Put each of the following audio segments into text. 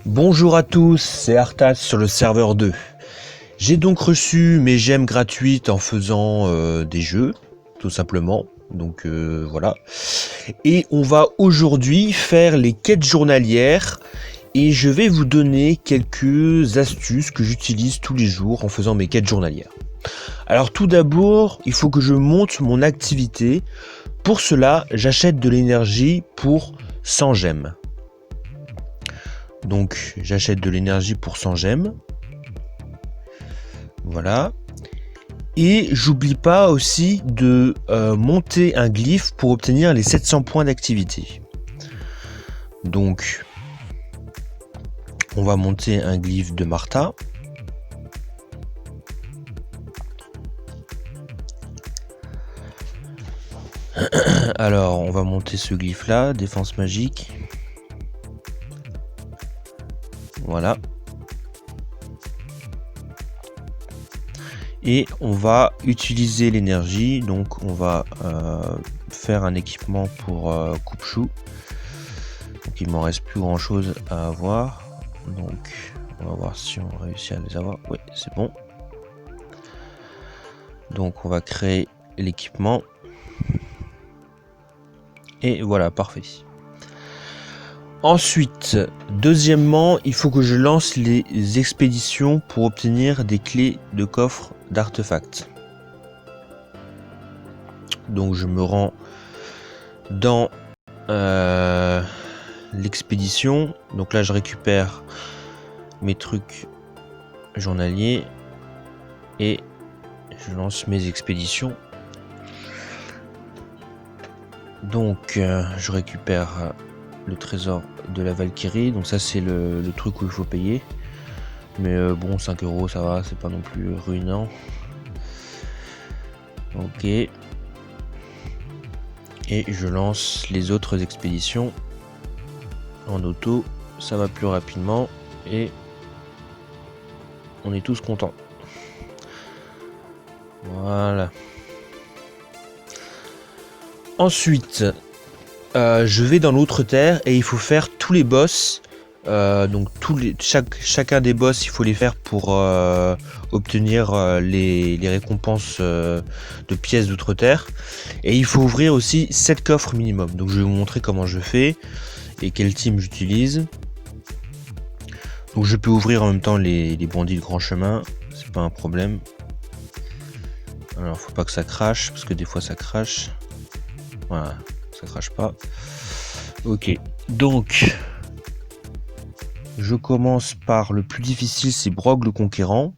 Bonjour à tous, c'est Arthas sur le serveur 2. J'ai donc reçu mes gemmes gratuites en faisant des jeux, tout simplement. Donc voilà. Et on va aujourd'hui faire les quêtes journalières. Et je vais vous donner quelques astuces que j'utilise tous les jours en faisant mes quêtes journalières. Alors tout d'abord, il faut que je monte mon activité. Pour cela, j'achète de l'énergie pour 100 gemmes. Donc j'achète de l'énergie pour 100 gemmes. Voilà. Et j'oublie pas aussi de monter un glyphe pour obtenir les 700 points d'activité. Donc on va monter un glyphe de Martha. Alors on va monter ce glyphe là, défense magique. Voilà. Et on va utiliser l'énergie, donc on va faire un équipement pour coupe-chou. Donc il m'en reste plus grand chose à avoir. Donc on va voir si on réussit à les avoir. Oui, c'est bon. Donc on va créer l'équipement. Et voilà, parfait. Ensuite, deuxièmement, il faut que je lance les expéditions pour obtenir des clés de coffre d'artefacts. Donc je me rends dans l'expédition. Donc là je récupère mes trucs journaliers et je lance mes expéditions. Donc je récupère le trésor de la Valkyrie, donc ça c'est le truc où il faut payer, mais bon 5 € ça va, c'est pas non plus ruinant. Ok, et je lance les autres expéditions en auto, ça va plus rapidement et on est tous contents. Voilà. Ensuite je vais dans l'autre terre et il faut faire tous les boss. Donc chacun des boss il faut les faire pour obtenir les récompenses de pièces d'outre-terre. Et il faut ouvrir aussi 7 coffres minimum. Donc je vais vous montrer comment je fais et quel team j'utilise. Donc je peux ouvrir en même temps les bandits de grand chemin, c'est pas un problème. Alors faut pas que ça crache parce que des fois ça crache. Voilà, ça crache pas. Ok, donc je commence par le plus difficile, c'est Brog le Conquérant.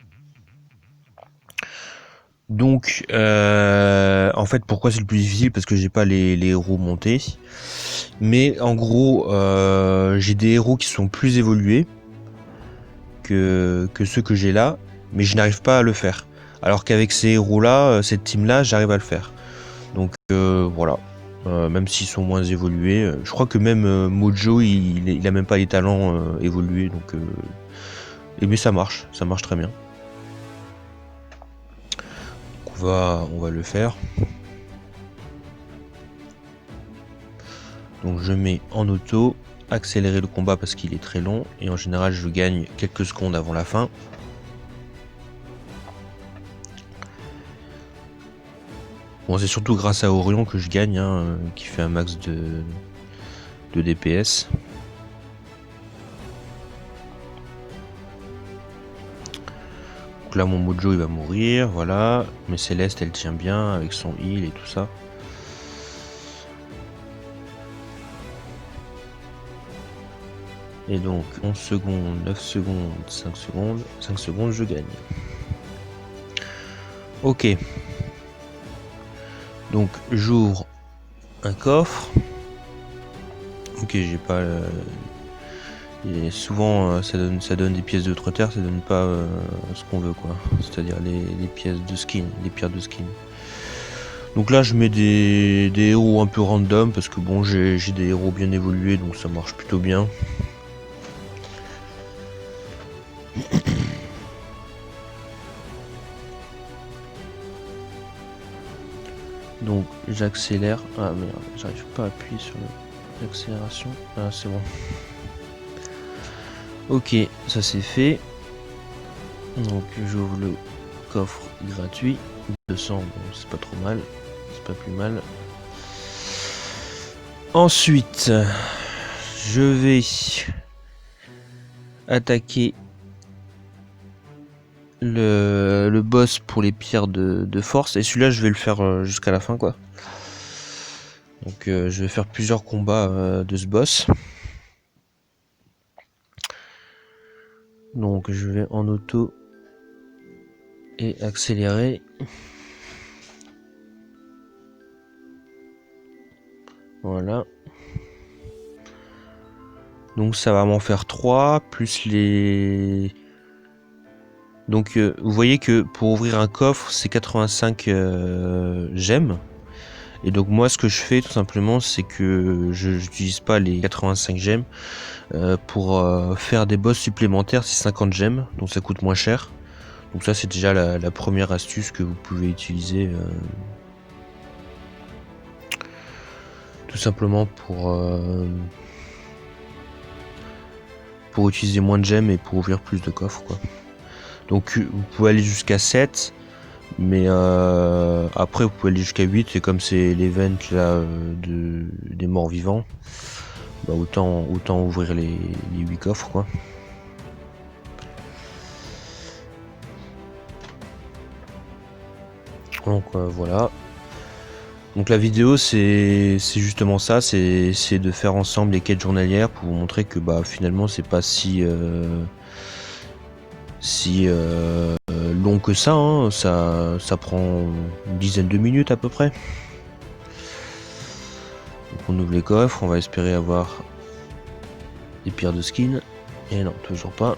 Donc en fait pourquoi c'est le plus difficile, parce que j'ai pas les héros montés. Mais en gros j'ai des héros qui sont plus évolués que ceux que j'ai là, mais je n'arrive pas à le faire. Alors qu'avec ces héros là, cette team là, j'arrive à le faire. Donc voilà. Même s'ils sont moins évolués, je crois que même Mojo il a même pas les talents évolués, donc mais ça marche très bien. Donc on va le faire. Donc je mets en auto, accélérer le combat parce qu'il est très long et en général je gagne quelques secondes avant la fin. Bon, c'est surtout grâce à Orion que je gagne, hein, qui fait un max de DPS. Donc là mon Mojo il va mourir, voilà. Mais Céleste elle tient bien avec son heal et tout ça. Et donc 11 secondes, 9 secondes, 5 secondes, 5 secondes je gagne. Ok. Donc j'ouvre un coffre. Ok, j'ai pas... Et souvent ça donne des pièces d'outre-terre, ça donne pas ce qu'on veut quoi. C'est-à-dire les pièces de skin, les pierres de skin. Donc là je mets des héros un peu random parce que bon j'ai des héros bien évolués, donc ça marche plutôt bien. Donc j'accélère. Ah merde, j'arrive pas à appuyer sur l'accélération. Ah c'est bon. Ok, ça c'est fait. Donc j'ouvre le coffre gratuit. 200, bon, c'est pas trop mal. C'est pas plus mal. Ensuite, je vais attaquer le boss pour les pierres de force. Et celui-là, je vais le faire jusqu'à la fin, quoi. Donc je vais faire plusieurs combats de ce boss. Donc je vais en auto et accélérer. Voilà. Donc ça va m'en faire 3 plus les... Donc vous voyez que pour ouvrir un coffre c'est 85 gemmes. Et donc moi ce que je fais tout simplement c'est que je n'utilise pas les 85 gemmes. Pour faire des boss supplémentaires c'est 50 gemmes. Donc ça coûte moins cher. Donc ça c'est déjà la première astuce que vous pouvez utiliser. Tout simplement pour utiliser moins de gemmes et pour ouvrir plus de coffres, quoi. Donc vous pouvez aller jusqu'à 7, mais après vous pouvez aller jusqu'à 8, et comme c'est l'event là des morts vivants, bah autant ouvrir les 8 coffres, quoi. Donc voilà. Donc la vidéo c'est justement ça, c'est de faire ensemble les quêtes journalières pour vous montrer que bah finalement c'est pas si long que ça, hein. Ça prend une dizaine de minutes à peu près. Donc on ouvre les coffres, on va espérer avoir des pierres de skin. Et non, toujours pas.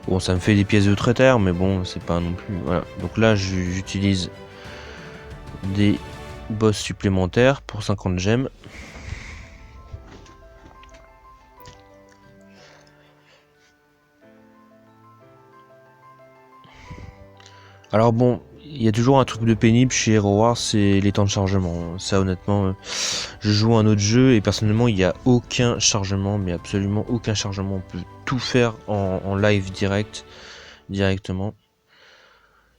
Bon, ça me fait des pièces de traiteur, mais bon, c'est pas non plus... Voilà. Donc là, j'utilise des boss supplémentaires pour 50 gemmes. Alors bon, il y a toujours un truc de pénible chez Hero Wars, c'est les temps de chargement. Ça honnêtement, je joue à un autre jeu et personnellement il n'y a aucun chargement, mais absolument aucun chargement. On peut tout faire en live directement.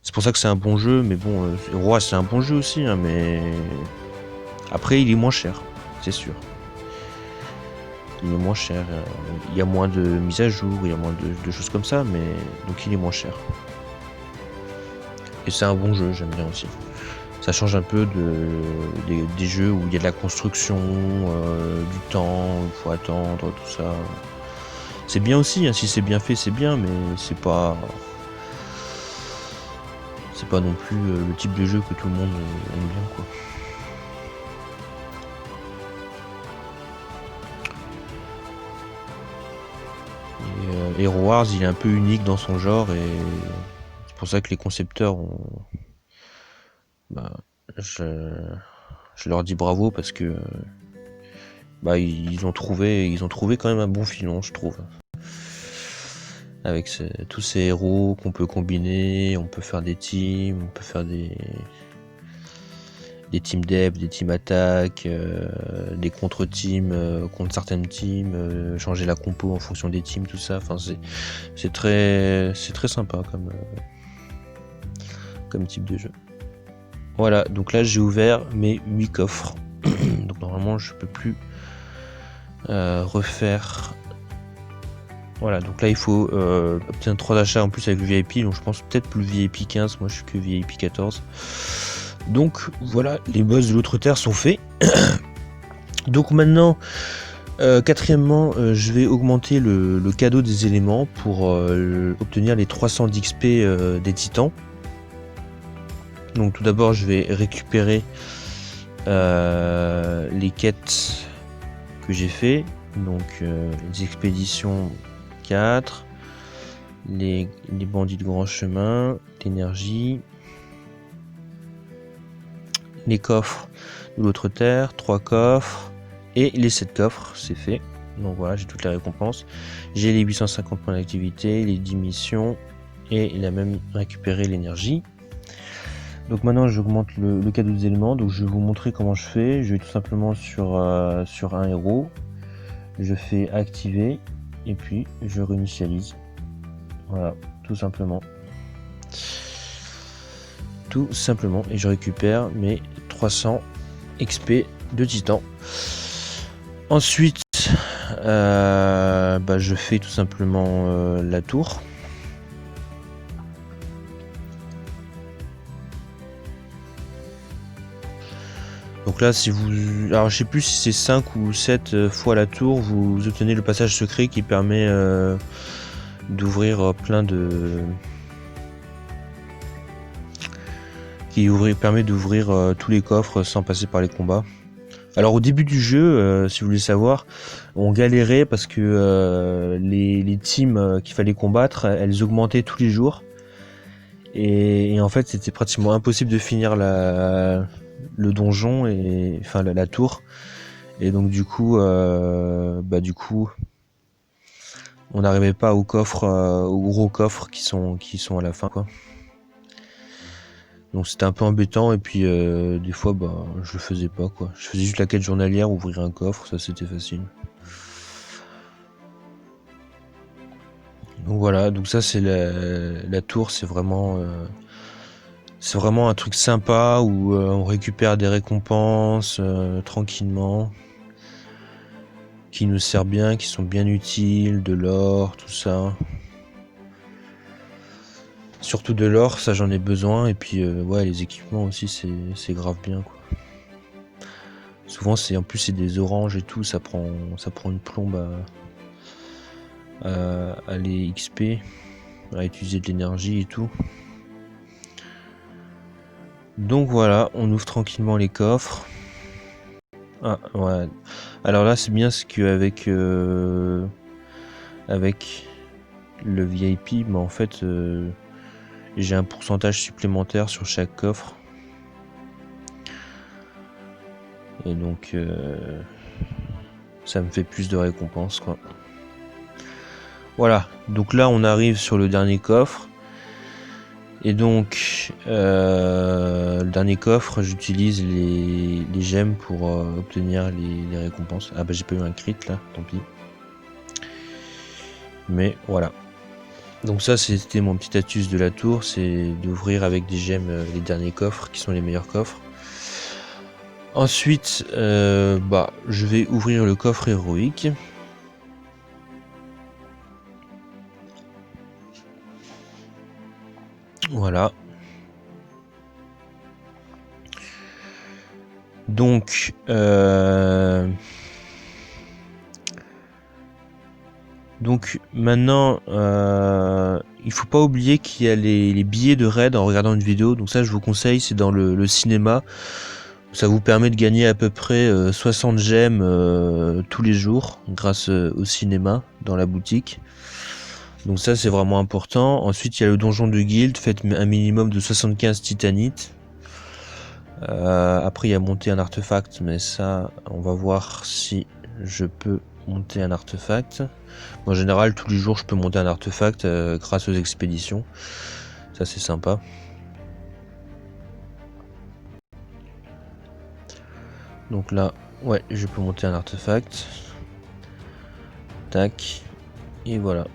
C'est pour ça que c'est un bon jeu, mais bon, Hero Wars c'est un bon jeu aussi, hein, mais après il est moins cher, c'est sûr. Il est moins cher, il y a moins de mises à jour, il y a moins de choses comme ça, mais donc il est moins cher. Et c'est un bon jeu, j'aime bien aussi. Ça change un peu des jeux où il y a de la construction, du temps, il faut attendre, tout ça. C'est bien aussi, hein, si c'est bien fait, c'est bien, mais c'est pas non plus le type de jeu que tout le monde aime bien, quoi. Et Hero Wars, il est un peu unique dans son genre et c'est pour ça que les concepteurs ont... Bah, je leur dis bravo parce que bah, ils ont trouvé quand même un bon filon, je trouve. Avec tous ces héros qu'on peut combiner, on peut faire des teams, on peut faire des teams dep, des teams attaque, des contre-teams contre certaines teams, changer la compo en fonction des teams, tout ça. Enfin, c'est très sympa comme type de jeu. Voilà, donc là j'ai ouvert mes 8 coffres. Donc normalement je peux plus refaire. Voilà, donc là il faut obtenir 3 achats en plus avec le VIP, donc je pense peut-être plus le VIP 15, moi je suis que VIP 14. Donc voilà, les boss de l'autre terre sont faits. Donc maintenant, quatrièmement, je vais augmenter le cadeau des éléments pour obtenir les 300 d'XP des titans. Donc tout d'abord je vais récupérer les quêtes que j'ai fait. Donc les expéditions 4, les bandits de grand chemin, l'énergie, les coffres de l'autre terre, 3 coffres et les 7 coffres, c'est fait. Donc voilà, j'ai toutes les récompenses. J'ai les 850 points d'activité, les 10 missions et il a même récupéré l'énergie. Donc maintenant j'augmente le cadeau des éléments, donc je vais vous montrer comment je fais. Je vais tout simplement sur un héros, je fais activer et puis je réinitialise. Voilà, tout simplement. Tout simplement, et je récupère mes 300 XP de titan. Ensuite, je fais tout simplement la tour. Donc là, si vous... Alors je sais plus si c'est 5 ou 7 fois la tour, vous obtenez le passage secret qui permet d'ouvrir plein de... permet d'ouvrir tous les coffres sans passer par les combats. Alors au début du jeu, si vous voulez savoir, on galérait parce que les teams qu'il fallait combattre, elles augmentaient tous les jours. Et en fait, c'était pratiquement impossible de finir le donjon et enfin la tour. Et donc du coup, on n'arrivait pas au coffre, aux gros coffres qui sont à la fin, quoi. Donc c'était un peu embêtant, et puis des fois je le faisais pas, quoi. Je faisais juste la quête journalière, ouvrir un coffre, ça c'était facile. Donc voilà, donc ça c'est la tour, c'est vraiment un truc sympa où on récupère des récompenses tranquillement, qui nous servent bien, qui sont bien utiles, de l'or, tout ça. Surtout de l'or, ça j'en ai besoin, et puis ouais, les équipements aussi, c'est grave bien, quoi. Souvent en plus c'est des oranges et tout, ça prend une plombe à les XP, à utiliser de l'énergie et tout. Donc voilà, on ouvre tranquillement les coffres. Ah ouais. Alors là c'est bien, ce qu'avec avec le VIP, mais en fait j'ai un pourcentage supplémentaire sur chaque coffre. Et donc ça me fait plus de récompenses, quoi. Voilà, donc là on arrive sur le dernier coffre. Et donc le dernier coffre, j'utilise les gemmes pour obtenir les récompenses. Ah bah j'ai pas eu un crit là, tant pis. Mais voilà. Donc ça c'était mon petit astuce de la tour, c'est d'ouvrir avec des gemmes les derniers coffres qui sont les meilleurs coffres. Ensuite je vais ouvrir le coffre héroïque. Voilà. Donc maintenant il faut pas oublier qu'il y a les billets de raid en regardant une vidéo. Donc ça je vous conseille, c'est dans le cinéma. Ça vous permet de gagner à peu près 60 gemmes tous les jours grâce au cinéma dans la boutique. Donc ça c'est vraiment important. Ensuite il y a le donjon de guild, faites un minimum de 75 titanites. Après il y a monter un artefact, mais ça on va voir si je peux monter un artefact. En général tous les jours je peux monter un artefact grâce aux expéditions. Ça c'est sympa. Donc là, ouais, je peux monter un artefact. Tac. Et voilà.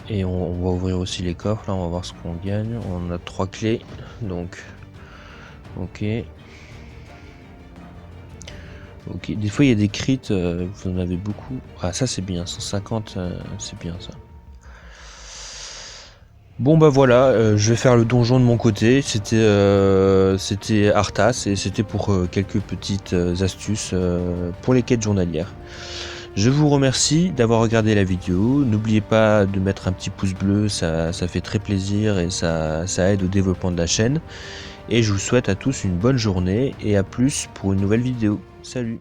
Et on va ouvrir aussi les coffres. Là, on va voir ce qu'on gagne. On a 3 clés. Donc, ok. Ok. Des fois, il y a des crits. Vous en avez beaucoup. Ah, ça, c'est bien. 150, c'est bien ça. Bon bah voilà, je vais faire le donjon de mon côté. C'était Arthas, et c'était pour quelques petites astuces pour les quêtes journalières. Je vous remercie d'avoir regardé la vidéo. N'oubliez pas de mettre un petit pouce bleu, ça fait très plaisir et ça aide au développement de la chaîne. Et je vous souhaite à tous une bonne journée et à plus pour une nouvelle vidéo. Salut!